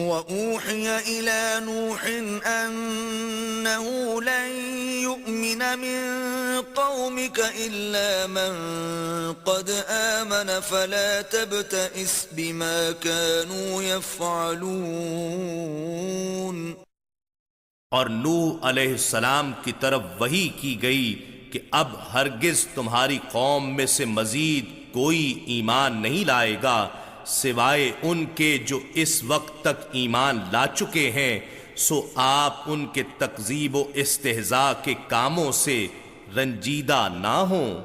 وَأُوحِيَ إِلَى نُوحٍ أَنَّهُ لَن يُؤْمِنَ مِن قَوْمِكَ إِلَّا مَن قَدْ آمَنَ فَلَا تَبْتَئِسْ بِمَا كَانُوا يَفْعَلُونَ۔ اور نوح علیہ السلام کی طرف وحی کی گئی کہ اب ہرگز تمہاری قوم میں سے مزید کوئی ایمان نہیں لائے گا سوائے ان کے جو اس وقت تک ایمان لا چکے ہیں، سو آپ ان کے تکذیب و استہزاء کے کاموں سے رنجیدہ نہ ہوں۔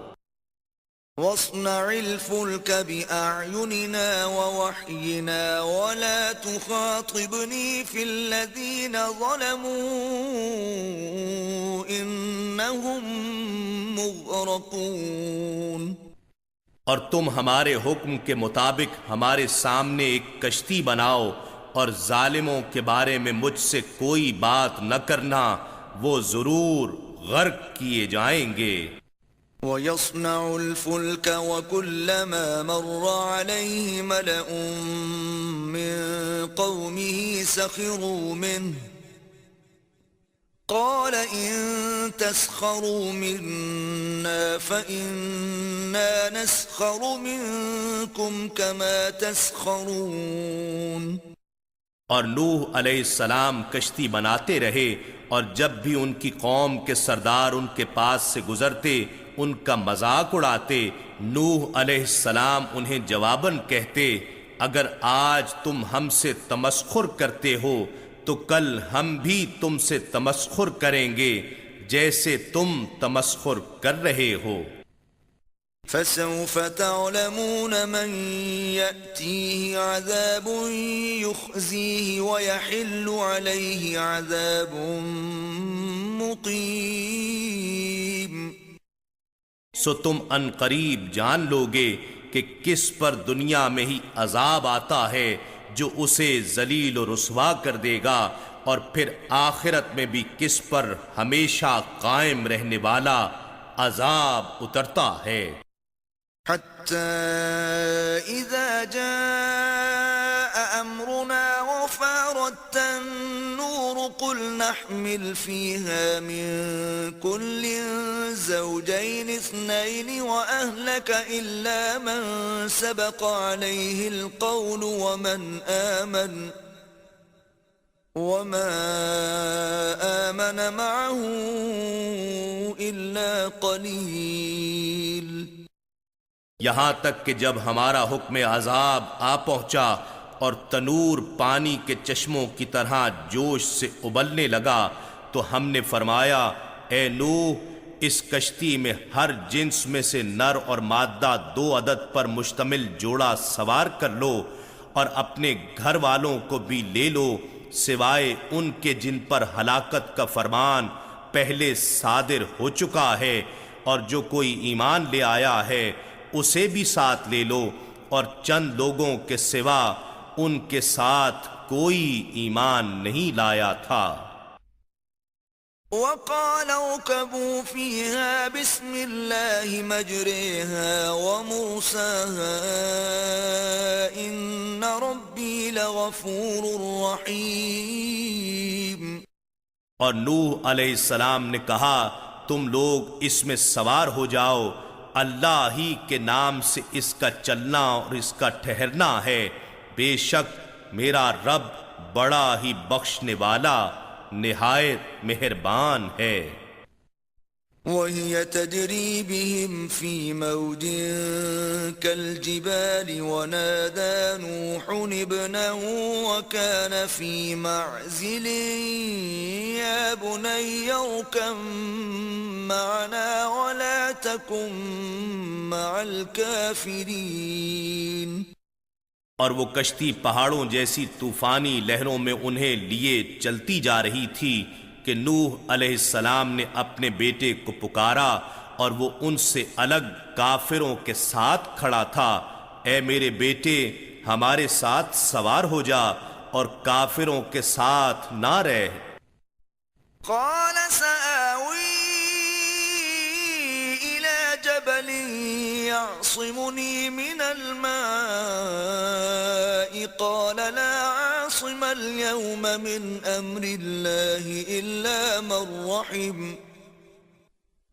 وَاصْنَعِ الْفُلْكَ بِأَعْيُنِنَا وَوَحْيِنَا وَلَا تُخَاطِبْنِي فِي الَّذِينَ ظَلَمُوا إِنَّهُمْ مُغْرَقُونَ۔ اور تم ہمارے حکم کے مطابق ہمارے سامنے ایک کشتی بناؤ اور ظالموں کے بارے میں مجھ سے کوئی بات نہ کرنا، وہ ضرور غرق کیے جائیں گے۔ وَيَصْنَعُ الْفُلْكَ وَكُلَّمَا مَرَّ عَلَيْهِ مَلَأٌ مِّن قَوْمِهِ سَخِرُوا مِنْهُ قَالَ إِن تَسْخَرُوا مِنَّا فَإِنَّا نَسْخَرُ مِنكُمْ كَمَا تَسْخَرُونَ۔ اور نوح علیہ السلام کشتی بناتے رہے، اور جب بھی ان کی قوم کے سردار ان کے پاس سے گزرتے ان کا مذاق اڑاتے، نوح علیہ السلام انہیں جواباً کہتے، اگر آج تم ہم سے تمسخر کرتے ہو تو کل ہم بھی تم سے تمسخر کریں گے جیسے تم تمسخر کر رہے ہو۔ فَسَوْفَ تَعْلَمُونَ مَن يَأْتِيهِ عَذَابٌ يُخْزِيهِ وَيَحِلُّ عَلَيْهِ عَذَابٌ مُقِيمٌ۔ سو تم ان قریب جان لوگے کہ کس پر دنیا میں ہی عذاب آتا ہے جو اسے ذلیل و رسوا کر دے گا، اور پھر آخرت میں بھی کس پر ہمیشہ قائم رہنے والا عذاب اترتا ہے۔ حَتَّى إِذَا جَاءَ أَمْرُنَا وَفَارَتِ النُّورُ قُلْ نَحْمِلُ فِيهَا مِن كُلٍّ زَوْجَيْنِ اثْنَيْنِ وَأَهْلَكَ إِلَّا مَن سَبَقَ عَلَيْهِ الْقَوْلُ وَمَا آمَنَ مَعَهُ إِلَّا قَلِيلٌ۔ یہاں تک کہ جب ہمارا حکم عذاب آ پہنچا اور تنور پانی کے چشموں کی طرح جوش سے ابلنے لگا، تو ہم نے فرمایا، اے نوح، اس کشتی میں ہر جنس میں سے نر اور مادہ 2 عدد پر مشتمل جوڑا سوار کر لو، اور اپنے گھر والوں کو بھی لے لو سوائے ان کے جن پر ہلاکت کا فرمان پہلے صادر ہو چکا ہے، اور جو کوئی ایمان لے آیا ہے اسے بھی ساتھ لے لو، اور چند لوگوں کے سوا ان کے ساتھ کوئی ایمان نہیں لایا تھا۔ وَقَالَ ارْكَبُوا فِيهَا بِسْمِ اللَّهِ مَجْرَاهَا وَمُرْسَاهَا إِنَّ رَبِّي لَغَفُورٌ رَّحِيمٌ۔ اور نوح علیہ السلام نے کہا، تم لوگ اس میں سوار ہو جاؤ، اللہ ہی کے نام سے اس کا چلنا اور اس کا ٹھہرنا ہے، بے شک میرا رب بڑا ہی بخشنے والا نہایت مہربان ہے۔ وَهِيَ تَجْرِي بِهِمْ فِي مَوْجٍ كَالْجِبَالِ وَنَادَى نُوحٌ ابْنَهُ وَكَانَ فِي مَعْزِلٍ يَا بُنَيَّ ارْكَب مَّعَنَا وَلَا تَكُن مَّعَ الْكَافِرِينَ۔ اور وہ کشتی پہاڑوں جیسی طوفانی لہروں میں انہیں لیے چلتی جا رہی تھی کہ نوح علیہ السلام نے اپنے بیٹے کو پکارا، اور وہ ان سے الگ کافروں کے ساتھ کھڑا تھا، اے میرے بیٹے، ہمارے ساتھ سوار ہو جا اور کافروں کے ساتھ نہ رہ۔ قال سآوی إلى جبل يعصمني من الماء قال لا عاصم عاصم اليوم من أمر الله إلا من رحم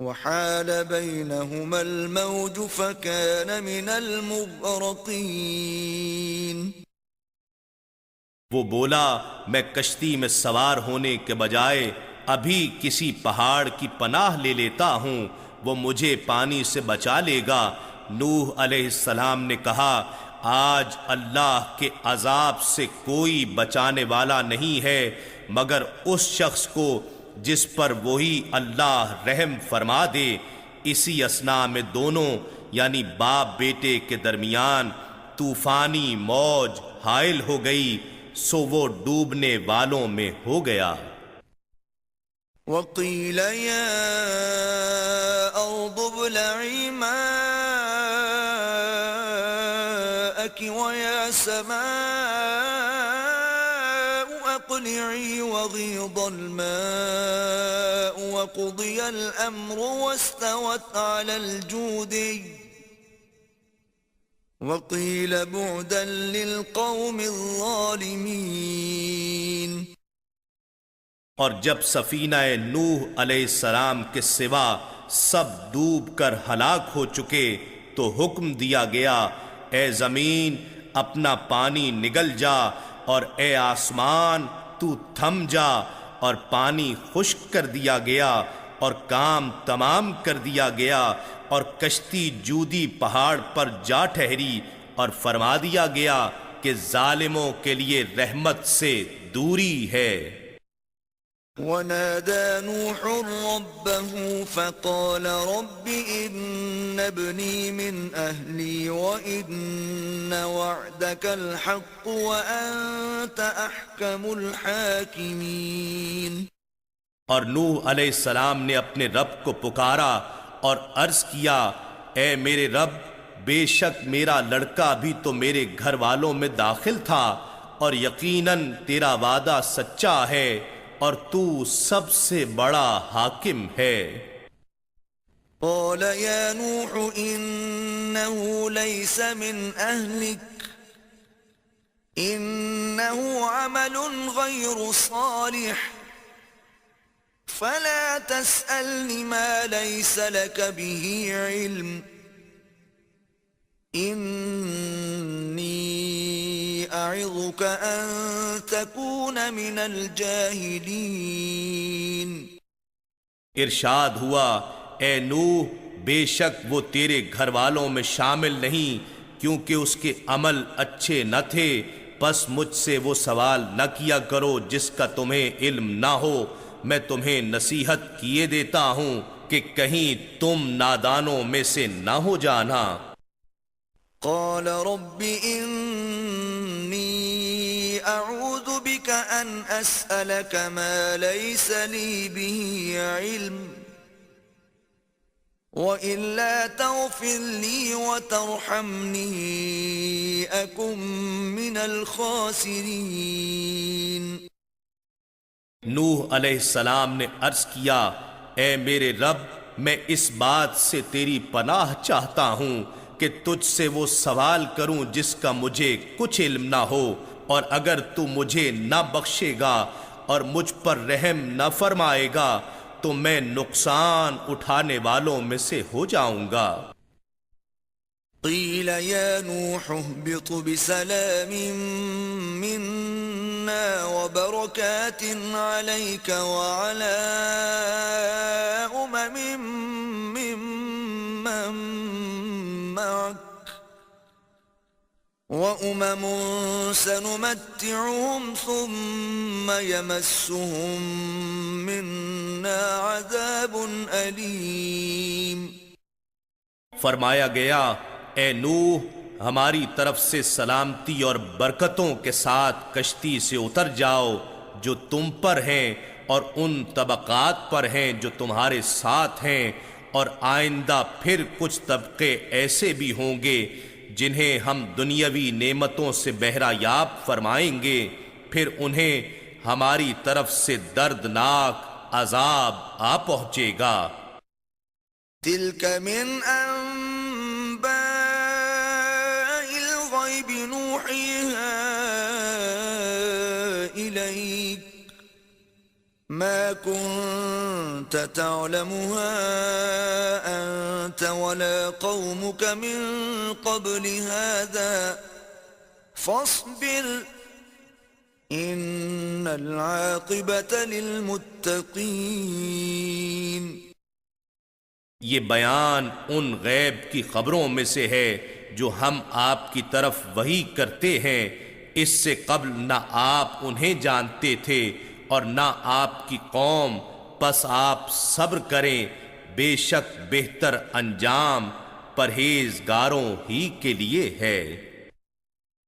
وحال بينهما الموج فكان من المغرقين. وہ بولا میں کشتی میں سوار ہونے کے بجائے ابھی کسی پہاڑ کی پناہ لے لیتا ہوں، وہ مجھے پانی سے بچا لے گا. نوح علیہ السلام نے کہا آج اللہ کے عذاب سے کوئی بچانے والا نہیں ہے مگر اس شخص کو جس پر وہی اللہ رحم فرما دے. اسی اثناء میں دونوں یعنی باپ بیٹے کے درمیان طوفانی موج حائل ہو گئی، سو وہ ڈوبنے والوں میں ہو گیا. وقيل يا أرض ابلعي ماءك ويا سماء أقلعي وغيض الماء وقضي الأمر واستوت على الجودي وقيل بعدا للقوم الظالمين. اور جب سفینہ نوح علیہ السلام کے سوا سب ڈوب کر ہلاک ہو چکے تو حکم دیا گیا اے زمین اپنا پانی نگل جا، اور اے آسمان تو تھم جا، اور پانی خشک کر دیا گیا اور کام تمام کر دیا گیا، اور کشتی جودی پہاڑ پر جا ٹھہری، اور فرما دیا گیا کہ ظالموں کے لیے رحمت سے دوری ہے. ونادى نوح ربه فقال رب إن ابني من أهلي وإن وعدك الحق وأنت أحكم الحاكمين. اور نوح علیہ السلام نے اپنے رب کو پکارا اور عرض کیا اے میرے رب بے شک میرا لڑکا بھی تو میرے گھر والوں میں داخل تھا، اور یقیناً تیرا وعدہ سچا ہے اور تو سب سے بڑا حاکم ہے. قال يا نوح إنه ليس من أهلك إنه عمل غير صالح فلا تسألني ما ليس لك به علم إني أعظك أن تكون من الجاهلين. ارشاد ہوا اے نوح بے شک وہ تیرے گھر والوں میں شامل نہیں کیونکہ اس کے عمل اچھے نہ تھے، پس مجھ سے وہ سوال نہ کیا کرو جس کا تمہیں علم نہ ہو. میں تمہیں نصیحت کیے دیتا ہوں کہ کہیں تم نادانوں میں سے نہ ہو جانا. قال رب إني أعوذ بك أن أسألك ما ليس لي به علم وإلا تغفر لي وترحمني أكن من الخاسرين. نوح علیہ السلام نے عرض کیا اے میرے رب میں اس بات سے تیری پناہ چاہتا ہوں کہ تجھ سے وہ سوال کروں جس کا مجھے کچھ علم نہ ہو، اور اگر تو مجھے نہ بخشے گا اور مجھ پر رحم نہ فرمائے گا تو میں نقصان اٹھانے والوں میں سے ہو جاؤں گا. قيل يا نوح اهبط بسلام منا وبركات عليك وعلى ممن معك وأمم سنمتعهم ثم يمسهم منا عذاب أليم. فرمایا گیا اے نوح ہماری طرف سے سلامتی اور برکتوں کے ساتھ کشتی سے اتر جاؤ جو تم پر ہیں اور ان طبقات پر ہیں جو تمہارے ساتھ ہیں، اور آئندہ پھر کچھ طبقے ایسے بھی ہوں گے جنہیں ہم دنیاوی نعمتوں سے بہرہ یاب فرمائیں گے، پھر انہیں ہماری طرف سے دردناک عذاب آ پہنچے گا. تلك من أنباء الغيب نوحيها إليك ما كنت تعلمها أنت ولا قومك من قبل هذا فاصبر إن العاقبة للمتقين. یہ بیان ان غیب کی خبروں میں سے ہے جو ہم آپ کی طرف وحی کرتے ہیں. اس سے قبل نہ آپ انہیں جانتے تھے اور نہ آپ کی قوم، پس آپ صبر کریں، بے شک بہتر انجام پرہیزگاروں ہی کے لیے ہے.